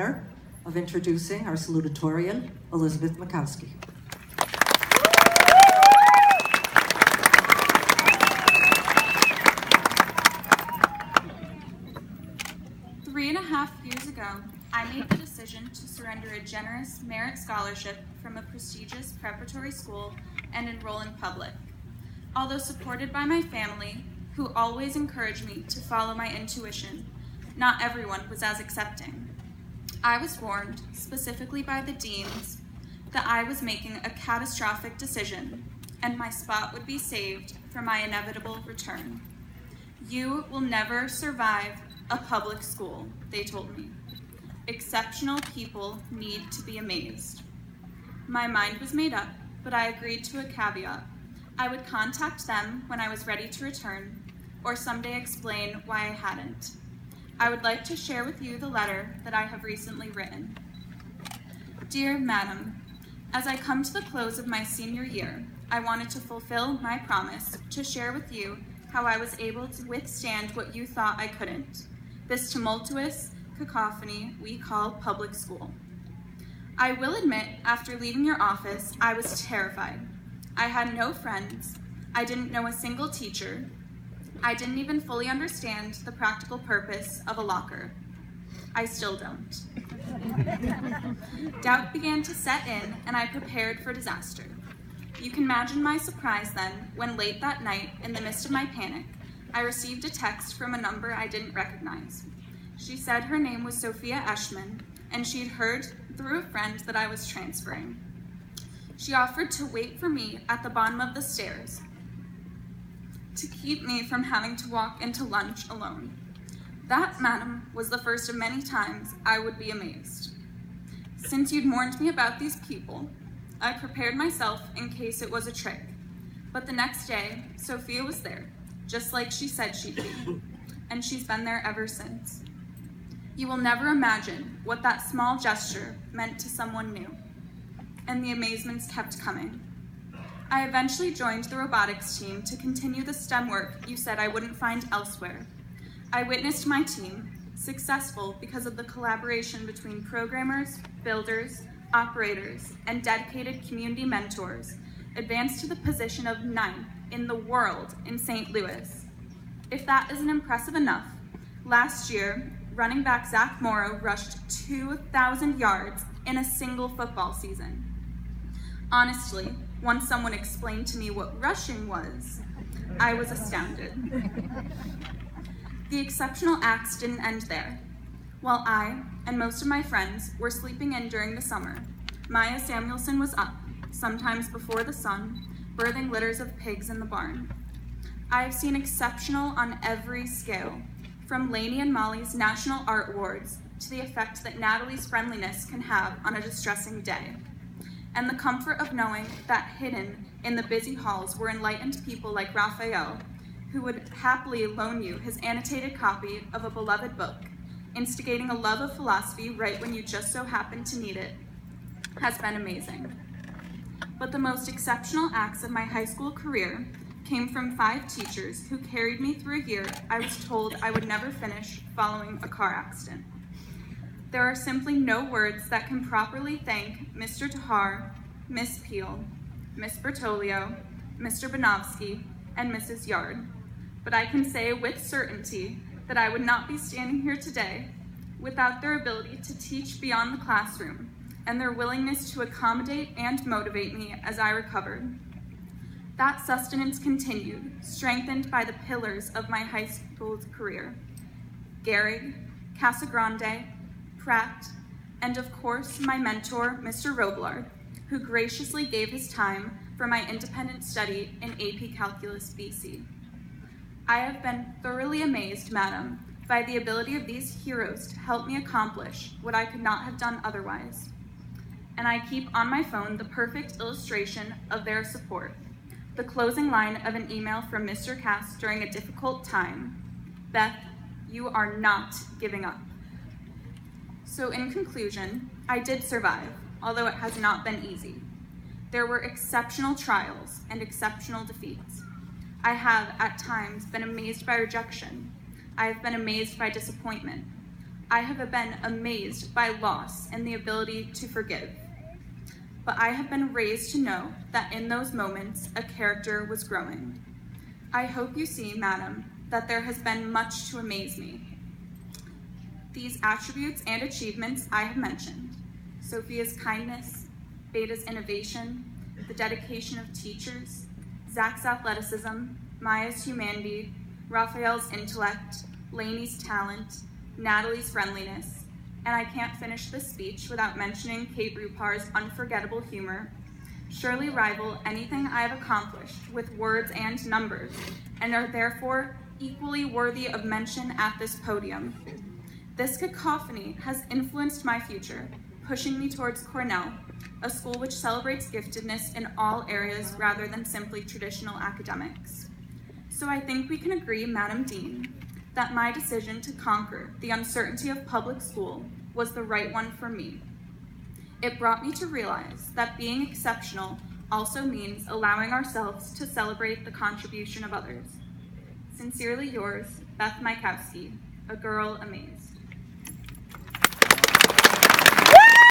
honor of introducing our salutatorian, Elizabeth Makowski. 3.5 years ago, I made the decision to surrender a generous merit scholarship from a prestigious preparatory school and enroll in public. Although supported by my family, who always encouraged me to follow my intuition, not everyone was as accepting. I was warned, specifically by the deans, that I was making a catastrophic decision and my spot would be saved for my inevitable return. You will never survive a public school, they told me. Exceptional people need to be amazed. My mind was made up, but I agreed to a caveat. I would contact them when I was ready to return, or someday explain why I hadn't. I would like to share with you the letter that I have recently written. Dear Madam, as I come to the close of my senior year, I wanted to fulfill my promise to share with you how I was able to withstand what you thought I couldn't, this tumultuous cacophony we call public school. I will admit, after leaving your office, I was terrified. I had no friends. I didn't know a single teacher. I didn't even fully understand the practical purpose of a locker. I still don't. Doubt began to set in, and I prepared for disaster. You can imagine my surprise then, when late that night, in the midst of my panic, I received a text from a number I didn't recognize. She said her name was Sophia Eschman, and she'd heard through a friend that I was transferring. She offered to wait for me at the bottom of the stairs to keep me from having to walk into lunch alone. That, madam, was the first of many times I would be amazed. Since you'd warned me about these people, I prepared myself in case it was a trick. But the next day, Sophia was there, just like she said she'd be, and she's been there ever since. You will never imagine what that small gesture meant to someone new, and the amazements kept coming. I eventually joined the robotics team to continue the STEM work you said I wouldn't find elsewhere. I witnessed my team, successful because of the collaboration between programmers, builders, operators, and dedicated community mentors, advance to the position of 9th in the world in St. Louis. If that isn't impressive enough, last year, running back Zach Morrow rushed 2,000 yards in a single football season. Honestly, once someone explained to me what rushing was, I was astounded. The exceptional acts didn't end there. While I and most of my friends were sleeping in during the summer, Maya Samuelson was up, sometimes before the sun, birthing litters of pigs in the barn. I have seen exceptional on every scale, from Lainey and Molly's National Art Awards to the effect that Natalie's friendliness can have on a distressing day, and the comfort of knowing that hidden in the busy halls were enlightened people like Raphael, who would happily loan you his annotated copy of a beloved book, instigating a love of philosophy right when you just so happen to need it, has been amazing. But the most exceptional acts of my high school career came from 5 teachers who carried me through a year I was told I would never finish following a car accident. There are simply no words that can properly thank Mr. Tahar, Miss Peel, Miss Bertolio, Mr. Bonovsky, and Mrs. Yard, but I can say with certainty that I would not be standing here today without their ability to teach beyond the classroom and their willingness to accommodate and motivate me as I recovered. That sustenance continued, strengthened by the pillars of my high school career: Gehrig, Casagrande, Pratt, and of course my mentor, Mr. Robillard, who graciously gave his time for my independent study in AP Calculus BC. I have been thoroughly amazed, madam, by the ability of these heroes to help me accomplish what I could not have done otherwise. And I keep on my phone the perfect illustration of their support, the closing line of an email from Mr. Cass during a difficult time: Beth, you are not giving up. So in conclusion, I did survive, although it has not been easy. There were exceptional trials and exceptional defeats. I have, at times, been amazed by rejection. I have been amazed by disappointment. I have been amazed by loss and the ability to forgive. But I have been raised to know that in those moments, a character was growing. I hope you see, madam, that there has been much to amaze me. These attributes and achievements I have mentioned, Sophia's kindness, Beta's innovation, the dedication of teachers, Zach's athleticism, Maya's humanity, Raphael's intellect, Lainey's talent, Natalie's friendliness, and I can't finish this speech without mentioning Kate Rupar's unforgettable humor, surely rival anything I have accomplished with words and numbers, and are therefore equally worthy of mention at this podium. This cacophony has influenced my future, pushing me towards Cornell, a school which celebrates giftedness in all areas rather than simply traditional academics. So I think we can agree, Madam Dean, that my decision to conquer the uncertainty of public school was the right one for me. It brought me to realize that being exceptional also means allowing ourselves to celebrate the contribution of others. Sincerely yours, Beth Mykowski, a girl amazed.